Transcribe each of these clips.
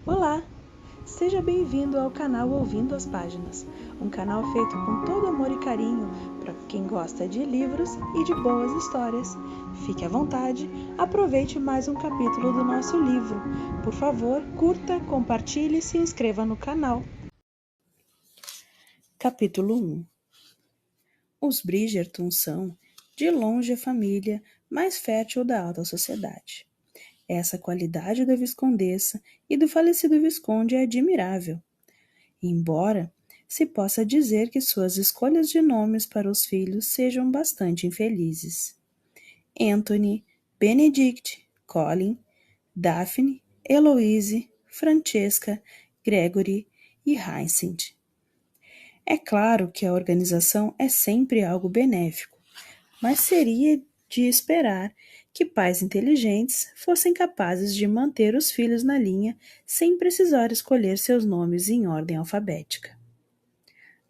Olá! Seja bem-vindo ao canal Ouvindo as Páginas, um canal feito com todo amor e carinho para quem gosta de livros e de boas histórias. Fique à vontade, aproveite mais um capítulo do nosso livro. Por favor, curta, compartilhe e se inscreva no canal. Capítulo 1. Os Bridgerton são, de longe, a família mais fértil da alta sociedade. Essa qualidade da viscondessa e do falecido visconde é admirável, embora se possa dizer que suas escolhas de nomes para os filhos sejam bastante infelizes. Anthony, Benedict, Colin, Daphne, Eloise, Francesca, Gregory e Hyacinth. É claro que a organização é sempre algo benéfico, mas seria de esperar que pais inteligentes fossem capazes de manter os filhos na linha sem precisar escolher seus nomes em ordem alfabética.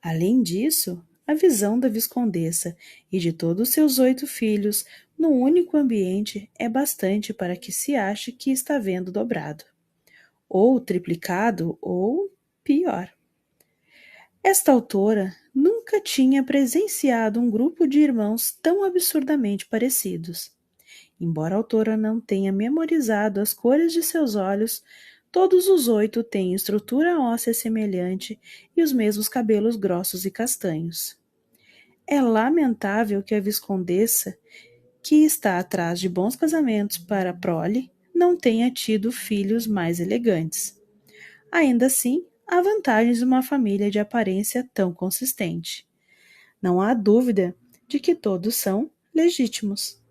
Além disso, a visão da viscondessa e de todos seus 8 filhos num único ambiente é bastante para que se ache que está vendo dobrado, ou triplicado, ou pior. Esta autora nunca tinha presenciado um grupo de irmãos tão absurdamente parecidos. Embora a autora não tenha memorizado as cores de seus olhos, todos os 8 têm estrutura óssea semelhante e os mesmos cabelos grossos e castanhos. É lamentável que a viscondessa, que está atrás de bons casamentos para a prole, não tenha tido filhos mais elegantes. Ainda assim, há vantagens de uma família de aparência tão consistente. Não há dúvida de que todos são legítimos.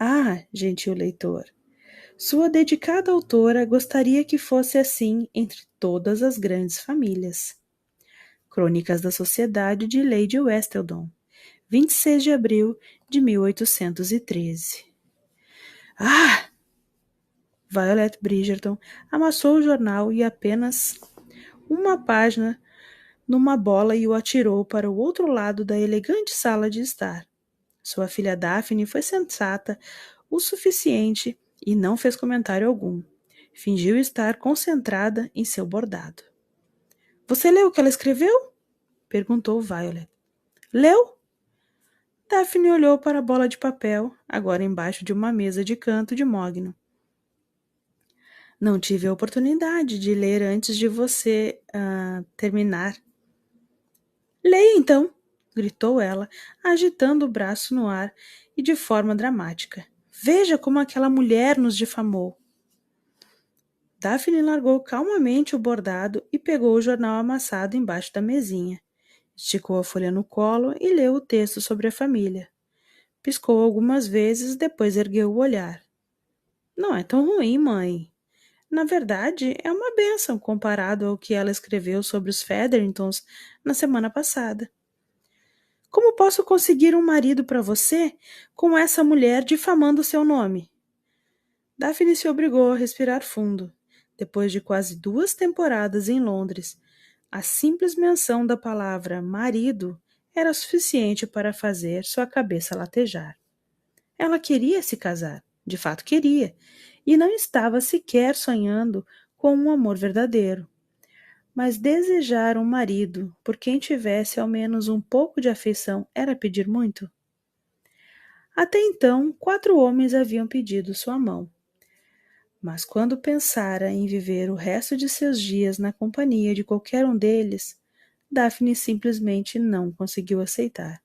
Ah, gentil leitor, sua dedicada autora gostaria que fosse assim entre todas as grandes famílias. Crônicas da Sociedade de Lady Westleton, 26 de abril de 1813. Ah! Violet Bridgerton amassou o jornal e apenas uma página numa bola e o atirou para o outro lado da elegante sala de estar. Sua filha Daphne foi sensata o suficiente e não fez comentário algum. Fingiu estar concentrada em seu bordado. Você leu o que ela escreveu? Perguntou Violet. Leu? Daphne olhou para a bola de papel, agora embaixo de uma mesa de canto de mogno. Não tive a oportunidade de ler antes de você terminar. Leia então, gritou ela, agitando o braço no ar e de forma dramática. Veja como aquela mulher nos difamou. Daphne largou calmamente o bordado e pegou o jornal amassado embaixo da mesinha. Esticou a folha no colo e leu o texto sobre a família. Piscou algumas vezes, depois ergueu o olhar. Não é tão ruim, mãe. Na verdade, é uma bênção comparado ao que ela escreveu sobre os Featheringtons na semana passada. Como posso conseguir um marido para você com essa mulher difamando seu nome? Daphne se obrigou a respirar fundo. Depois de quase 2 temporadas em Londres, a simples menção da palavra marido era suficiente para fazer sua cabeça latejar. Ela queria se casar, de fato queria, e não estava sequer sonhando com um amor verdadeiro. Mas desejar um marido por quem tivesse ao menos um pouco de afeição era pedir muito? Até então, 4 homens haviam pedido sua mão. Mas quando pensara em viver o resto de seus dias na companhia de qualquer um deles, Daphne simplesmente não conseguiu aceitar.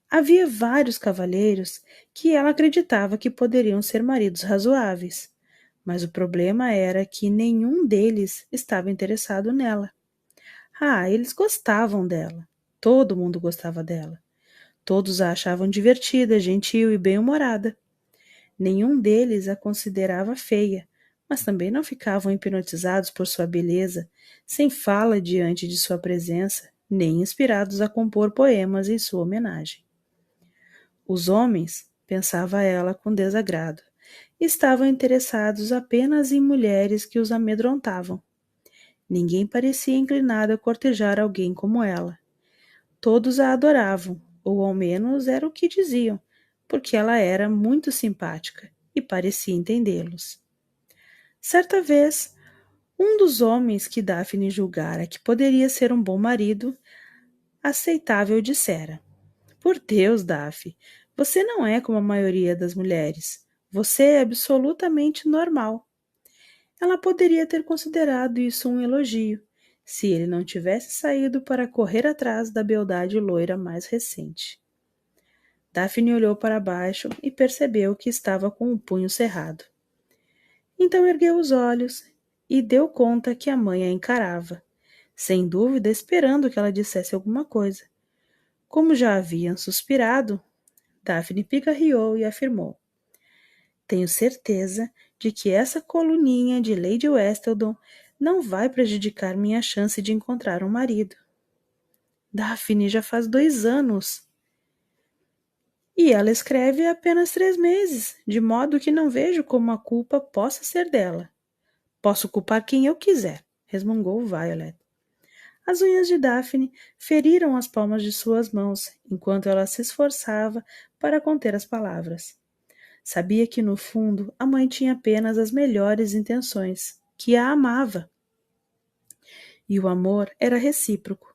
Havia vários cavalheiros que ela acreditava que poderiam ser maridos razoáveis, mas o problema era que nenhum deles estava interessado nela. Ah, eles gostavam dela. Todo mundo gostava dela. Todos a achavam divertida, gentil e bem-humorada. Nenhum deles a considerava feia, mas também não ficavam hipnotizados por sua beleza, sem fala diante de sua presença, nem inspirados a compor poemas em sua homenagem. Os homens, pensava ela com desagrado, estavam interessados apenas em mulheres que os amedrontavam. Ninguém parecia inclinado a cortejar alguém como ela. Todos a adoravam, ou ao menos era o que diziam, porque ela era muito simpática e parecia entendê-los. Certa vez, Um dos homens que Daphne julgara que poderia ser um bom marido, aceitável, dissera: Por Deus, Daphne, você não é como a maioria das mulheres. Você é absolutamente normal. Ela poderia ter considerado isso um elogio, se ele não tivesse saído para correr atrás da beldade loira mais recente. Daphne olhou para baixo e percebeu que estava com o punho cerrado. Então ergueu os olhos e deu conta que a mãe a encarava, sem dúvida esperando que ela dissesse alguma coisa. Como já haviam suspirado, Daphne picarreou e afirmou: Tenho certeza de que essa coluninha de Lady Westleton não vai prejudicar minha chance de encontrar um marido. Daphne já faz 2 anos. E ela escreve há apenas 3 meses, de modo que não vejo como a culpa possa ser dela. Posso culpar quem eu quiser, resmungou Violet. As unhas de Daphne feriram as palmas de suas mãos, enquanto ela se esforçava para conter as palavras. Sabia que, no fundo, a mãe tinha apenas as melhores intenções, que a amava. E o amor era recíproco.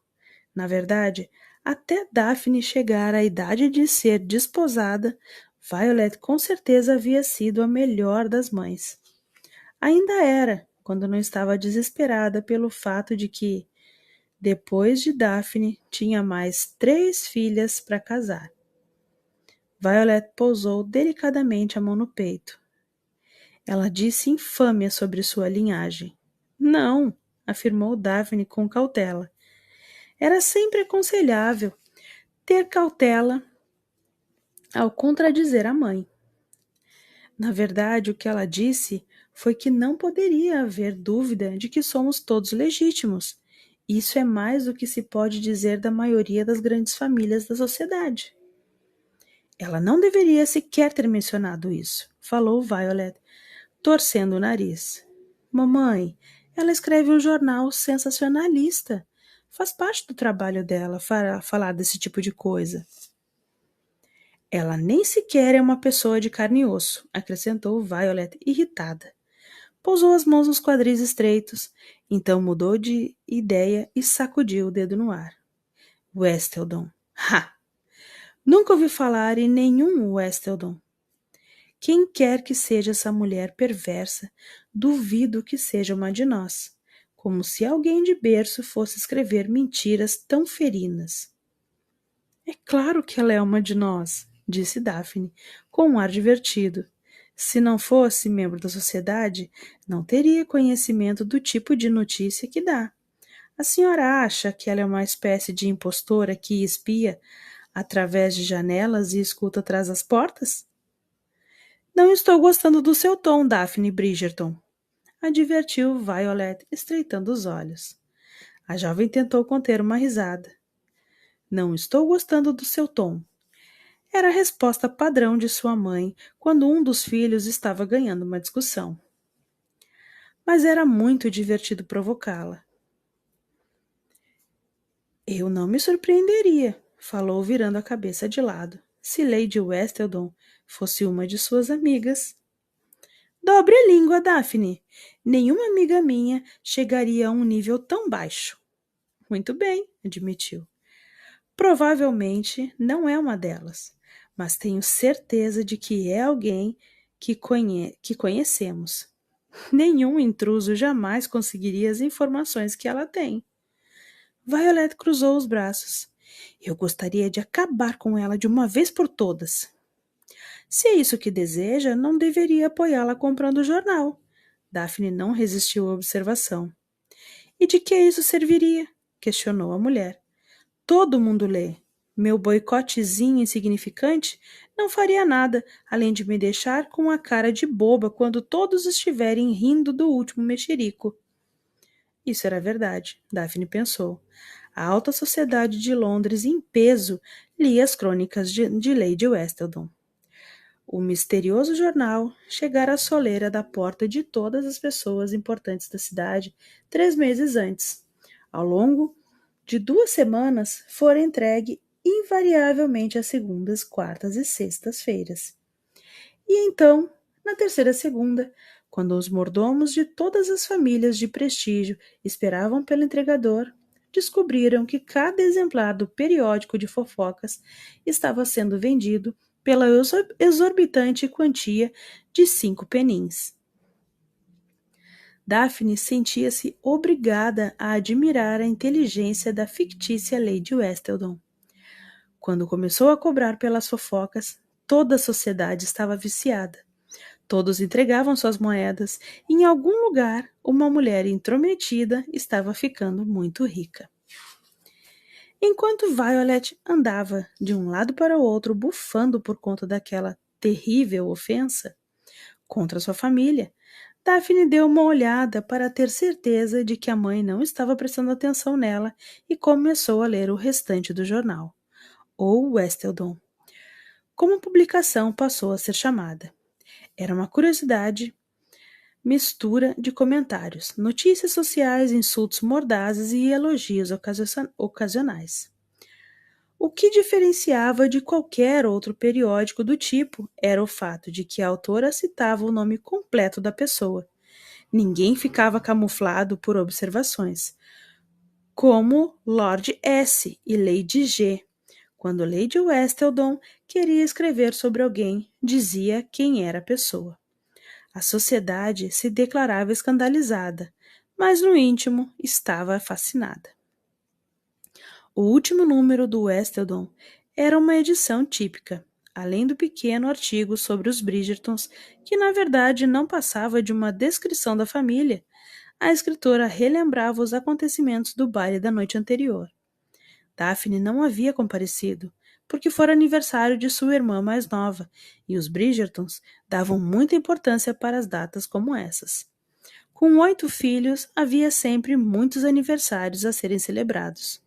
Na verdade, até Daphne chegar à idade de ser desposada, Violet com certeza havia sido a melhor das mães. Ainda era, quando não estava desesperada pelo fato de que, depois de Daphne, tinha mais 3 filhas para casar. Violet pousou delicadamente a mão no peito. Ela disse infâmia sobre sua linhagem. Não, afirmou Daphne com cautela. Era sempre aconselhável ter cautela ao contradizer a mãe. Na verdade, o que ela disse foi que não poderia haver dúvida de que somos todos legítimos. Isso é mais do que se pode dizer da maioria das grandes famílias da sociedade. Ela não deveria sequer ter mencionado isso, falou Violet, torcendo o nariz. Mamãe, ela escreve um jornal sensacionalista. Faz parte do trabalho dela falar desse tipo de coisa. Ela nem sequer é uma pessoa de carne e osso, acrescentou Violet, irritada. Pousou as mãos nos quadris estreitos, então mudou de ideia e sacudiu o dedo no ar. Westleton. Ha! Nunca ouvi falar em nenhum Westleton. Quem quer que seja essa mulher perversa, duvido que seja uma de nós. Como se alguém de berço fosse escrever mentiras tão ferinas. É claro que ela é uma de nós, disse Daphne, com um ar divertido. Se não fosse membro da sociedade, não teria conhecimento do tipo de notícia que dá. A senhora acha que ela é uma espécie de impostora que espia através de janelas e escuta atrás das portas? Não estou gostando do seu tom, Daphne Bridgerton, advertiu Violet, estreitando os olhos. A jovem tentou conter uma risada. Não estou gostando do seu tom. Era a resposta padrão de sua mãe quando um dos filhos estava ganhando uma discussão. Mas era muito divertido provocá-la. Eu não me surpreenderia, falou virando a cabeça de lado, se Lady Westleton fosse uma de suas amigas. Dobre a língua, Daphne. Nenhuma amiga minha chegaria a um nível tão baixo. Muito bem, admitiu. Provavelmente não é uma delas, mas tenho certeza de que é alguém que conhecemos. Nenhum intruso jamais conseguiria as informações que ela tem. Violet cruzou os braços. Eu gostaria de acabar com ela de uma vez por todas. Se é isso que deseja, não deveria apoiá-la comprando o jornal. Daphne não resistiu à observação. E de que isso serviria? Questionou a mulher. Todo mundo lê. Meu boicotezinho insignificante não faria nada, além de me deixar com a cara de boba quando todos estiverem rindo do último mexerico. Isso era verdade, Daphne pensou. A alta sociedade de Londres, em peso, lia as crônicas de Lady Westleton. O misterioso jornal chegara à soleira da porta de todas as pessoas importantes da cidade 3 meses antes. Ao longo de 2 semanas, fora entregue invariavelmente às segundas, quartas e sextas-feiras. E então, na terceira segunda, Quando os mordomos de todas as famílias de prestígio esperavam pelo entregador, descobriram que cada exemplar do periódico de fofocas estava sendo vendido pela exorbitante quantia de 5 penins. Daphne sentia-se obrigada a admirar a inteligência da fictícia Lady Westleton. Quando começou a cobrar pelas fofocas, toda a sociedade estava viciada. Todos entregavam suas moedas e, em algum lugar, uma mulher intrometida estava ficando muito rica. Enquanto Violet andava de um lado para o outro, bufando por conta daquela terrível ofensa contra sua família, Daphne deu uma olhada para ter certeza de que a mãe não estava prestando atenção nela e começou a ler o restante do jornal, ou Westleton, como a publicação passou a ser chamada. Era uma curiosidade, mistura de comentários, notícias sociais, insultos mordazes e elogios ocasionais. O que diferenciava de qualquer outro periódico do tipo era o fato de que a autora citava o nome completo da pessoa. Ninguém ficava camuflado por observações, como Lord S e Lady G. Quando Lady Westleton queria escrever sobre alguém, dizia quem era a pessoa. A sociedade se declarava escandalizada, mas no íntimo estava fascinada. O último número do Westleton era uma edição típica, além do pequeno artigo sobre os Bridgertons, que na verdade não passava de uma descrição da família. A escritora relembrava os acontecimentos do baile da noite anterior. Daphne não havia comparecido, porque fora aniversário de sua irmã mais nova, e os Bridgertons davam muita importância para as datas como essas. Com 8 filhos, havia sempre muitos aniversários a serem celebrados.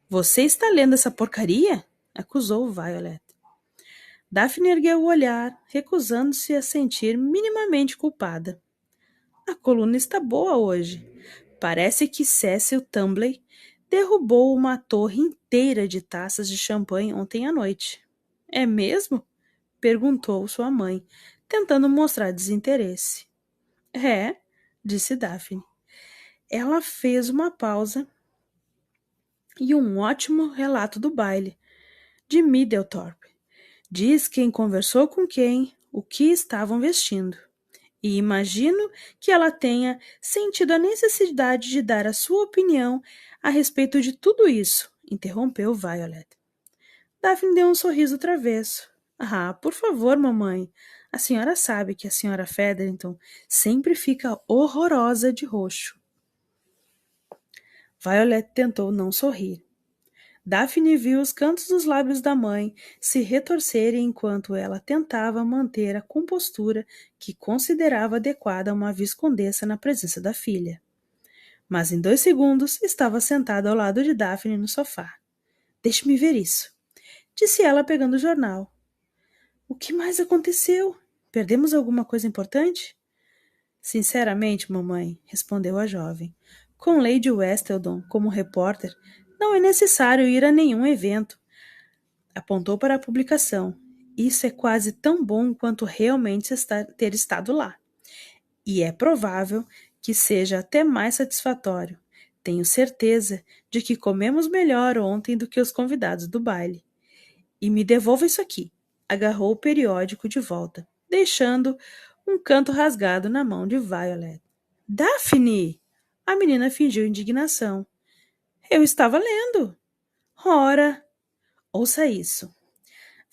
Você está lendo essa porcaria? Acusou Violet. Daphne ergueu o olhar, recusando-se a sentir minimamente culpada. A coluna está boa hoje. Parece que Cecil Tumbley derrubou uma torre inteira de taças de champanhe ontem à noite. É mesmo? Perguntou sua mãe, tentando mostrar desinteresse. É, disse Daphne. Ela fez uma pausa e um ótimo relato do baile de Middlethorpe. Diz quem conversou com quem, o que estavam vestindo. E imagino que ela tenha sentido a necessidade de dar a sua opinião a respeito de tudo isso, interrompeu Violet. Daphne deu um sorriso travesso. Ah, por favor, mamãe. A senhora sabe que a senhora Featherington sempre fica horrorosa de roxo. Violet tentou não sorrir. Daphne viu os cantos dos lábios da mãe se retorcerem enquanto ela tentava manter a compostura que considerava adequada a uma viscondessa na presença da filha. Mas em 2 segundos estava sentada ao lado de Daphne no sofá. Deixe-me ver isso, disse ela pegando o jornal. O que mais aconteceu? Perdemos alguma coisa importante? Sinceramente, mamãe, respondeu a jovem, com Lady Westleton como repórter, não é necessário ir a nenhum evento. Apontou para a publicação. Isso é quase tão bom quanto realmente ter estado lá. E é provável que seja até mais satisfatório. Tenho certeza de que comemos melhor ontem do que os convidados do baile. E me devolva isso aqui. Agarrou o periódico de volta, deixando um canto rasgado na mão de Violet. Daphne! A menina fingiu indignação. Eu estava lendo. Ora, ouça isso.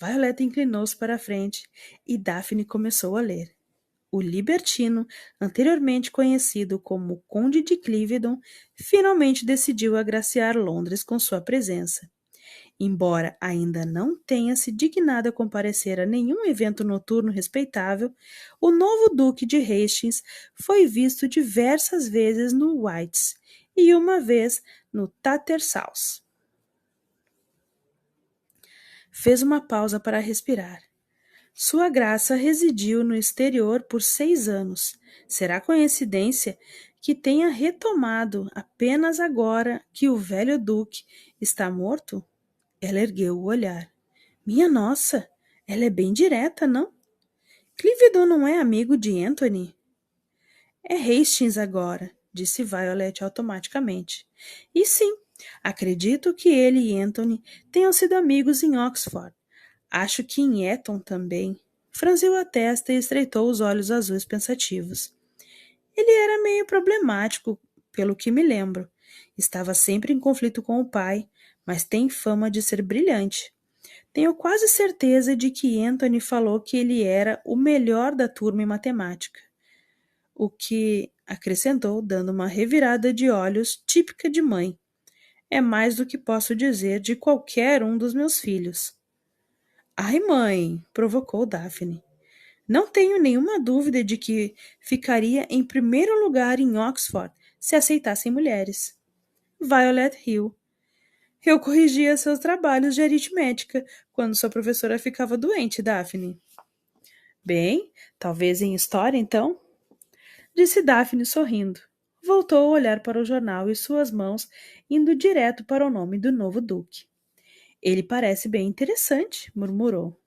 Violet inclinou-se para a frente e Daphne começou a ler. O libertino, anteriormente conhecido como Conde de Clivedon, finalmente decidiu agraciar Londres com sua presença. Embora ainda não tenha se dignado a comparecer a nenhum evento noturno respeitável, o novo Duque de Hastings foi visto diversas vezes no White's e uma vez no Tattersall's. Fez uma pausa para respirar. Sua graça residiu no exterior por 6 anos. Será coincidência que tenha retomado apenas agora que o velho duque está morto? Ela ergueu o olhar. Minha nossa, ela é bem direta, não? Clivedon não é amigo de Anthony? É Hastings agora, disse Violet automaticamente. E sim, acredito que ele e Anthony tenham sido amigos em Oxford. Acho que em Eton também. Franziu a testa e estreitou os olhos azuis pensativos. Ele era meio problemático, pelo que me lembro. Estava sempre em conflito com o pai, mas tem fama de ser brilhante. Tenho quase certeza de que Anthony falou que ele era o melhor da turma em matemática, o que acrescentou, dando uma revirada de olhos típica de mãe. É mais do que posso dizer de qualquer um dos meus filhos. Ai, mãe, provocou Daphne. Não tenho nenhuma dúvida de que ficaria em primeiro lugar em Oxford se aceitassem mulheres. Violet riu. Eu corrigia seus trabalhos de aritmética quando sua professora ficava doente, Daphne. Bem, talvez em história, então? Disse Daphne sorrindo. Voltou a olhar para o jornal e suas mãos indo direto para o nome do novo duque. Ele parece bem interessante, murmurou.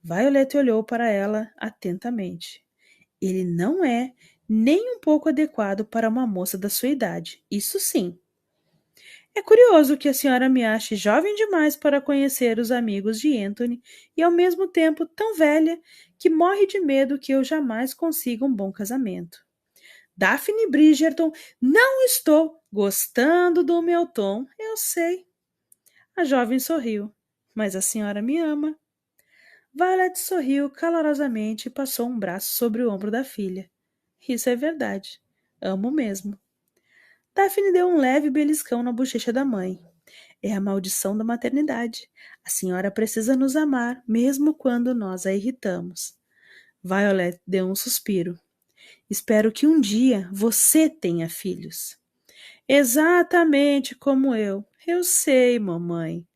Violet olhou para ela atentamente. Ele não é nem um pouco adequado para uma moça da sua idade, isso sim. É curioso que a senhora me ache jovem demais para conhecer os amigos de Anthony e ao mesmo tempo tão velha que morre de medo que eu jamais consiga um bom casamento. Daphne Bridgerton, não estou gostando do meu tom, eu sei. A jovem sorriu. Mas a senhora me ama. Violet sorriu calorosamente e passou um braço sobre o ombro da filha. Isso é verdade. Amo mesmo. Daphne deu um leve beliscão na bochecha da mãe. É a maldição da maternidade. A senhora precisa nos amar, mesmo quando nós a irritamos. Violet deu um suspiro. Espero que um dia você tenha filhos. Exatamente como eu. Eu sei, mamãe.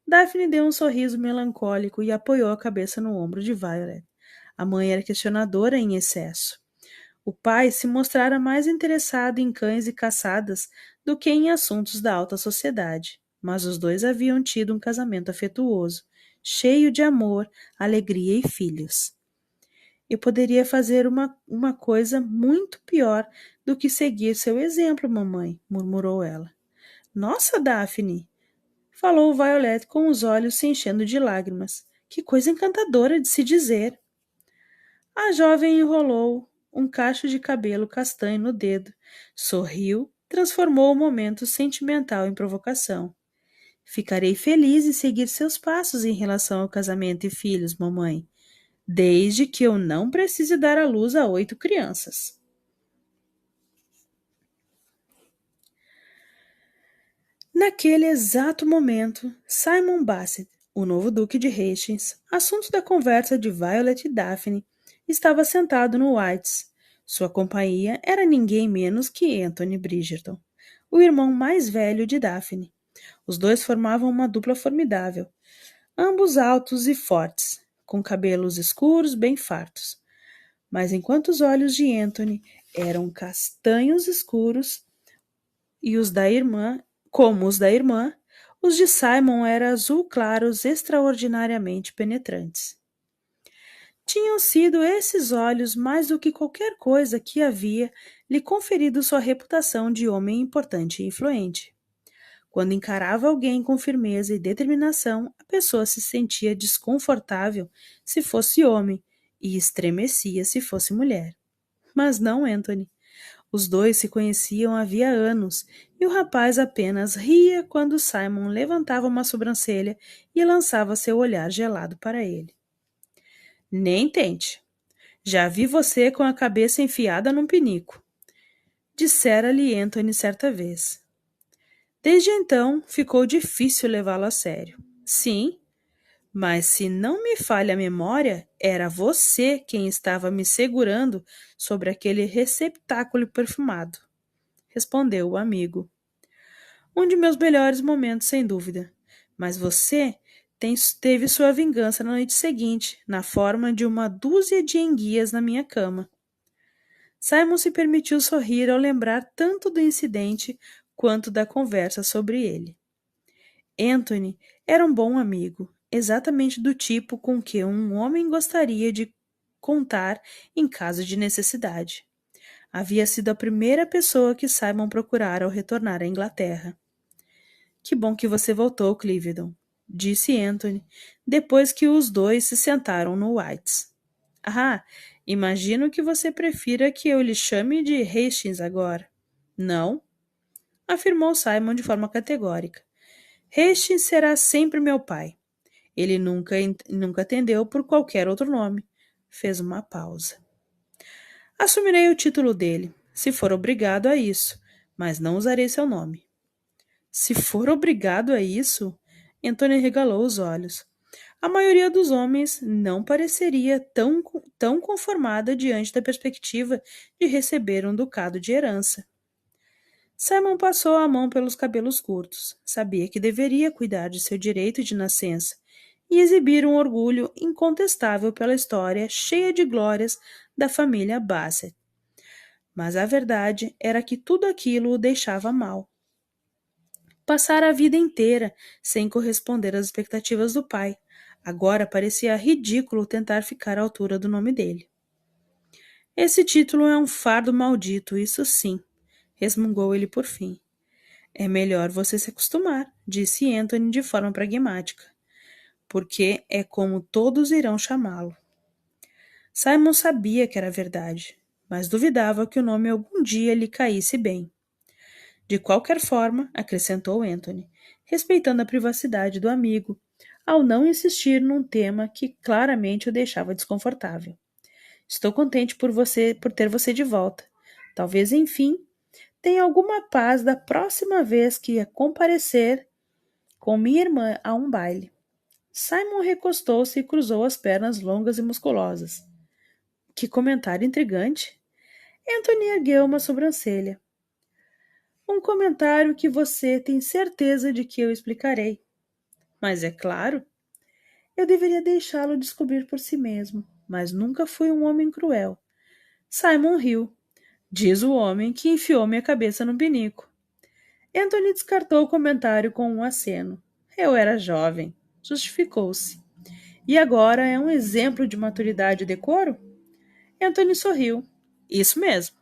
Daphne deu um sorriso melancólico e apoiou a cabeça no ombro de Violet. A mãe era questionadora em excesso. O pai se mostrara mais interessado em cães e caçadas do que em assuntos da alta sociedade, mas os dois haviam tido um casamento afetuoso, cheio de amor, alegria e filhos. Eu poderia fazer uma coisa muito pior do que seguir seu exemplo, mamãe, murmurou ela. Nossa, Daphne! Falou Violet com os olhos se enchendo de lágrimas. Que coisa encantadora de se dizer! A jovem enrolou um cacho de cabelo castanho no dedo, sorriu, transformou o momento sentimental em provocação. Ficarei feliz em seguir seus passos em relação ao casamento e filhos, mamãe, desde que eu não precise dar à luz a 8 crianças. Naquele exato momento, Simon Bassett, o novo Duque de Hastings, assunto da conversa de Violet e Daphne, estava sentado no White's. Sua companhia era ninguém menos que Anthony Bridgerton, o irmão mais velho de Daphne. Os dois formavam uma dupla formidável, ambos altos e fortes, com cabelos escuros bem fartos. Mas enquanto os olhos de Anthony eram castanhos escuros e os da irmã, como os da irmã, os de Simon eram azul claros extraordinariamente penetrantes. Tinham sido esses olhos mais do que qualquer coisa que havia lhe conferido sua reputação de homem importante e influente. Quando encarava alguém com firmeza e determinação, a pessoa se sentia desconfortável se fosse homem e estremecia se fosse mulher. Mas não Anthony. Os dois se conheciam havia anos, e o rapaz apenas ria quando Simon levantava uma sobrancelha e lançava seu olhar gelado para ele. Nem tente. Já vi você com a cabeça enfiada num pinico, dissera-lhe Anthony certa vez. Desde então, ficou difícil levá-lo a sério. Sim, mas se não me falha a memória, era você quem estava me segurando sobre aquele receptáculo perfumado, respondeu o amigo. Um de meus melhores momentos, sem dúvida. Mas você teve sua vingança na noite seguinte, na forma de uma dúzia de enguias na minha cama. Simon se permitiu sorrir ao lembrar tanto do incidente quanto da conversa sobre ele. Anthony era um bom amigo, exatamente do tipo com que um homem gostaria de contar em caso de necessidade. Havia sido a primeira pessoa que Simon procurara ao retornar à Inglaterra. Que bom que você voltou, Clivedon, disse Anthony, depois que os dois se sentaram no White's. Ah, imagino que você prefira que eu lhe chame de Hastings agora. Não, afirmou Simon de forma categórica. Hastings será sempre meu pai. Ele nunca atendeu por qualquer outro nome. Fez uma pausa. Assumirei o título dele, se for obrigado a isso, mas não usarei seu nome. Se for obrigado a isso? Anthony regalou os olhos. A maioria dos homens não pareceria tão conformada diante da perspectiva de receber um ducado de herança. Simon passou a mão pelos cabelos curtos. Sabia que deveria cuidar de seu direito de nascença e exibir um orgulho incontestável pela história cheia de glórias da família Bassett. Mas a verdade era que tudo aquilo o deixava mal. Passara a vida inteira sem corresponder às expectativas do pai. Agora parecia ridículo tentar ficar à altura do nome dele. Esse título é um fardo maldito, isso sim, resmungou ele por fim. É melhor você se acostumar, disse Anthony de forma pragmática, porque é como todos irão chamá-lo. Simon sabia que era verdade, mas duvidava que o nome algum dia lhe caísse bem. De qualquer forma, acrescentou Anthony, respeitando a privacidade do amigo, ao não insistir num tema que claramente o deixava desconfortável. Estou contente por ter você de volta. Talvez, enfim, tenha alguma paz da próxima vez que comparecer com minha irmã a um baile. Simon recostou-se e cruzou as pernas longas e musculosas. Que comentário intrigante! Anthony ergueu uma sobrancelha. Um comentário que você tem certeza de que eu explicarei. Mas é claro, eu deveria deixá-lo descobrir por si mesmo, mas nunca fui um homem cruel. Simon riu. Diz o homem que enfiou minha cabeça no pinico. Anthony descartou o comentário com um aceno. Eu era jovem. Justificou-se. E agora é um exemplo de maturidade e decoro? Anthony sorriu. Isso mesmo.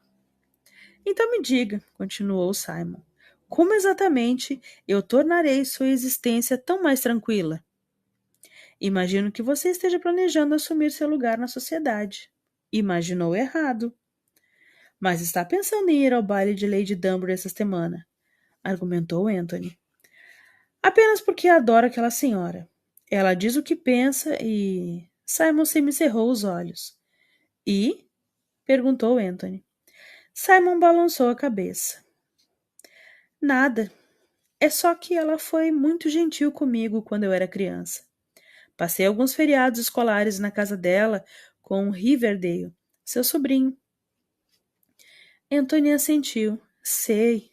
Então me diga, continuou Simon, como exatamente eu tornarei sua existência tão mais tranquila? Imagino que você esteja planejando assumir seu lugar na sociedade. Imaginou errado. Mas está pensando em ir ao baile de Lady Dunbury essa semana, argumentou Anthony. Apenas porque adoro aquela senhora. Ela diz o que pensa e... Simon semicerrou os olhos. E? Perguntou Anthony. Simon balançou a cabeça. Nada. É só que ela foi muito gentil comigo quando eu era criança. Passei alguns feriados escolares na casa dela com Riverdale, seu sobrinho. Anthony assentiu. Sei.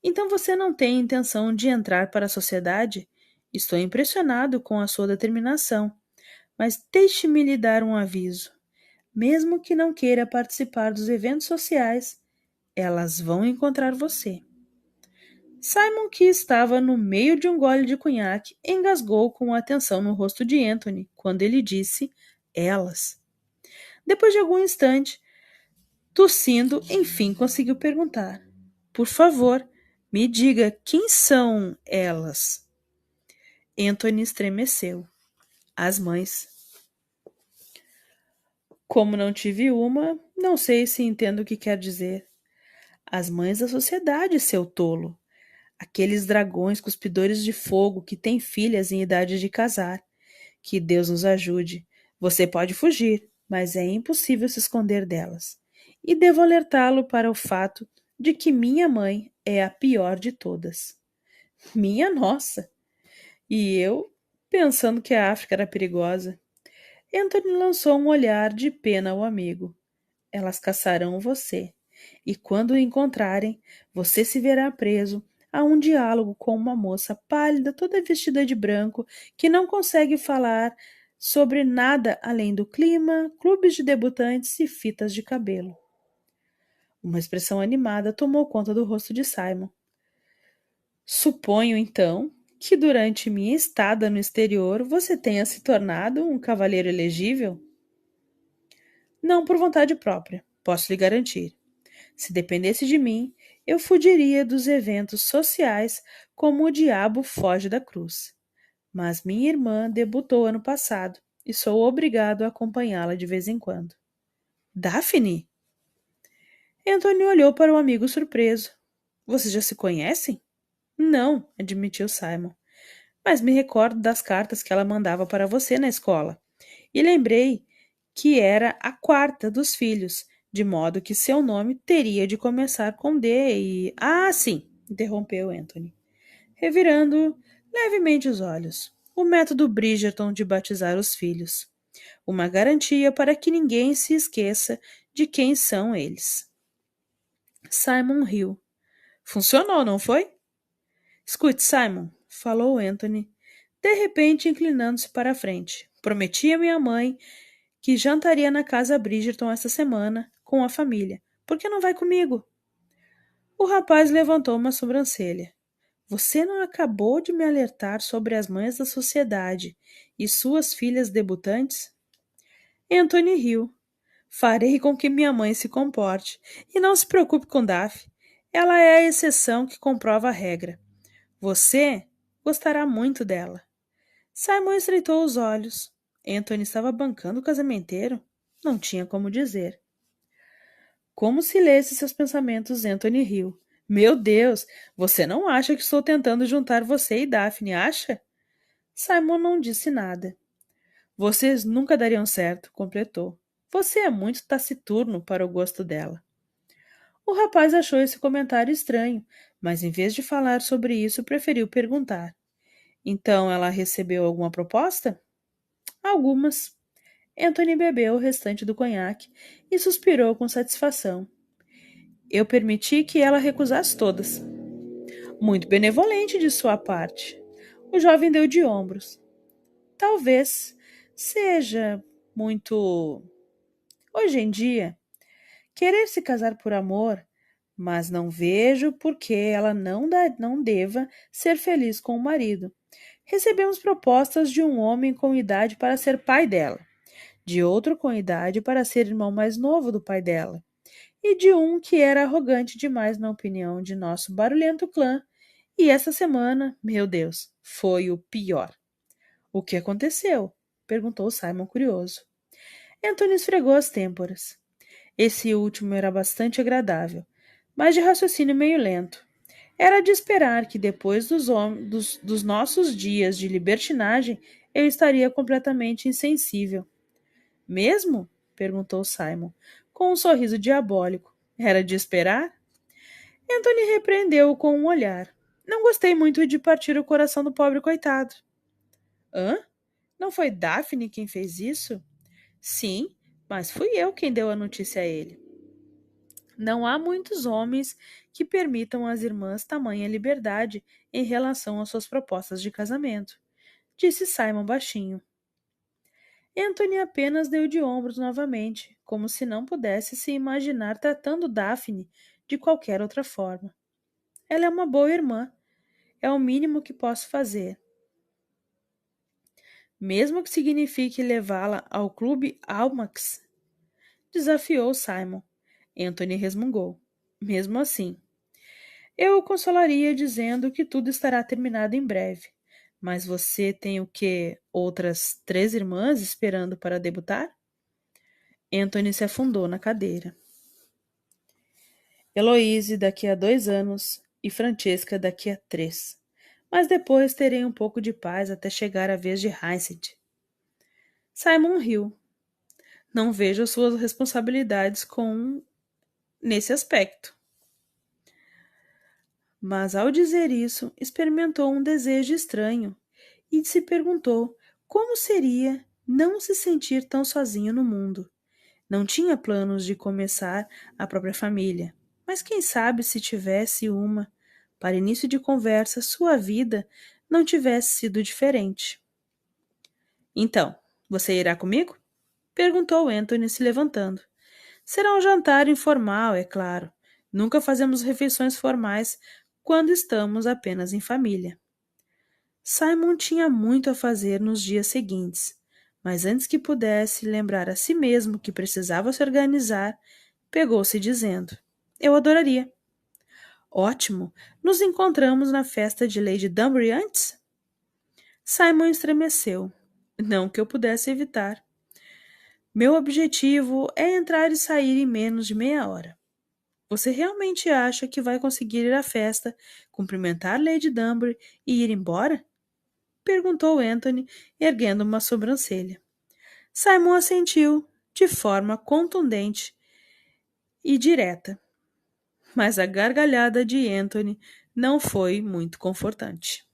Então você não tem intenção de entrar para a sociedade? Estou impressionado com a sua determinação. Mas deixe-me lhe dar um aviso. Mesmo que não queira participar dos eventos sociais, elas vão encontrar você. Simon, que estava no meio de um gole de cunhaque, engasgou com atenção no rosto de Anthony quando ele disse elas. Depois de algum instante, tossindo, enfim conseguiu perguntar. Por favor, me diga quem são elas? Anthony estremeceu. As mães. Como não tive uma, não sei se entendo o que quer dizer. As mães da sociedade, seu tolo. Aqueles dragões cuspidores de fogo que têm filhas em idade de casar. Que Deus nos ajude. Você pode fugir, mas é impossível se esconder delas. E devo alertá-lo para o fato de que minha mãe é a pior de todas. Minha nossa! E eu, pensando que a África era perigosa. Anthony lançou um olhar de pena ao amigo. Elas caçarão você. E quando o encontrarem, você se verá preso a um diálogo com uma moça pálida, toda vestida de branco, que não consegue falar sobre nada além do clima, clubes de debutantes e fitas de cabelo. Uma expressão animada tomou conta do rosto de Simon. Suponho, então, que durante minha estada no exterior você tenha se tornado um cavalheiro elegível? Não por vontade própria, posso lhe garantir. Se dependesse de mim, eu fugiria dos eventos sociais como o diabo foge da cruz. Mas minha irmã debutou ano passado e sou obrigado a acompanhá-la de vez em quando. Daphne? Anthony olhou para o amigo surpreso. Vocês já se conhecem? Não, admitiu Simon. Mas me recordo das cartas que ela mandava para você na escola. E lembrei que era a quarta dos filhos, de modo que seu nome teria de começar com D e. Ah, sim! Interrompeu Anthony, revirando levemente os olhos. O método Bridgerton de batizar os filhos. Uma garantia para que ninguém se esqueça de quem são eles. Simon riu. Funcionou, não foi? Escute, Simon, falou Anthony, de repente inclinando-se para a frente. Prometi a minha mãe que jantaria na casa Bridgerton esta semana com a família. Por que não vai comigo? O rapaz levantou uma sobrancelha. Você não acabou de me alertar sobre as mães da sociedade e suas filhas debutantes? Anthony riu. Farei com que minha mãe se comporte. E não se preocupe com Daphne. Ela é a exceção que comprova a regra. Você gostará muito dela. Simon estreitou os olhos. Anthony estava bancando o casamenteiro? Não tinha como dizer. Como se lesse seus pensamentos, Anthony riu. Meu Deus, você não acha que estou tentando juntar você e Daphne, acha? Simon não disse nada. Vocês nunca dariam certo, completou. Você é muito taciturno para o gosto dela. O rapaz achou esse comentário estranho, mas em vez de falar sobre isso, preferiu perguntar. Então ela recebeu alguma proposta? Algumas. Anthony bebeu o restante do conhaque e suspirou com satisfação. Eu permiti que ela recusasse todas. Muito benevolente de sua parte. O jovem deu de ombros. Talvez seja muito. Hoje em dia, querer se casar por amor, mas não vejo por que ela não deva ser feliz com o marido. Recebemos propostas de um homem com idade para ser pai dela, de outro com idade para ser irmão mais novo do pai dela, e de um que era arrogante demais na opinião de nosso barulhento clã. E essa semana, meu Deus, foi o pior. O que aconteceu? Perguntou Simon curioso. Anthony esfregou as têmporas. Esse último era bastante agradável, mas de raciocínio meio lento. Era de esperar que depois dos nossos dias de libertinagem eu estaria completamente insensível. Mesmo? Perguntou Simon, com um sorriso diabólico. Era de esperar? Anthony repreendeu-o com um olhar. Não gostei muito de partir o coração do pobre coitado. Hã? Não foi Daphne quem fez isso? Sim, mas fui eu quem deu a notícia a ele. Não há muitos homens que permitam às irmãs tamanha liberdade em relação às suas propostas de casamento, disse Simon baixinho. Anthony apenas deu de ombros novamente, como se não pudesse se imaginar tratando Daphne de qualquer outra forma. Ela é uma boa irmã. É o mínimo que posso fazer. Mesmo que signifique levá-la ao clube Almax, desafiou Simon. Anthony resmungou. Mesmo assim, eu o consolaria dizendo que tudo estará terminado em breve. Mas você tem o quê? Outras 3 irmãs esperando para debutar? Anthony se afundou na cadeira. Heloise daqui a 2 anos e Francesca daqui a 3. Mas depois terei um pouco de paz até chegar a vez de Hyacinth. Simon riu. Não vejo suas responsabilidades nesse aspecto. Mas ao dizer isso, experimentou um desejo estranho e se perguntou como seria não se sentir tão sozinho no mundo. Não tinha planos de começar a própria família, mas quem sabe se tivesse uma, para início de conversa, sua vida não tivesse sido diferente. Então, você irá comigo? Perguntou Anthony se levantando. Será um jantar informal, é claro. Nunca fazemos refeições formais quando estamos apenas em família. Simon tinha muito a fazer nos dias seguintes, mas antes que pudesse lembrar a si mesmo que precisava se organizar, pegou-se dizendo: Eu adoraria. Ótimo! Nos encontramos na festa de Lady Dunbury antes? Simon estremeceu. Não que eu pudesse evitar. Meu objetivo é entrar e sair em menos de meia hora. Você realmente acha que vai conseguir ir à festa, cumprimentar Lady Dunbury e ir embora? Perguntou Anthony, erguendo uma sobrancelha. Simon assentiu, de forma contundente e direta, mas a gargalhada de Anthony não foi muito confortante.